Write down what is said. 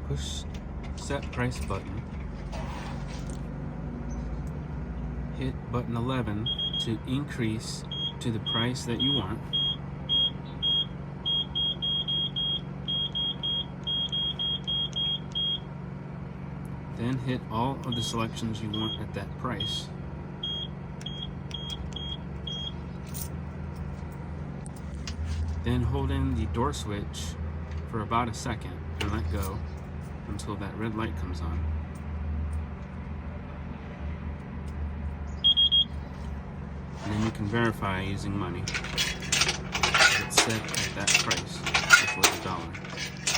push set price button, hit button 11 to increase to the price that you want. Then hit all of the selections you want at that price. Then hold in the door switch for about a second and let go until that red light comes on. And then you can verify using money that it's set at that price, which was $1.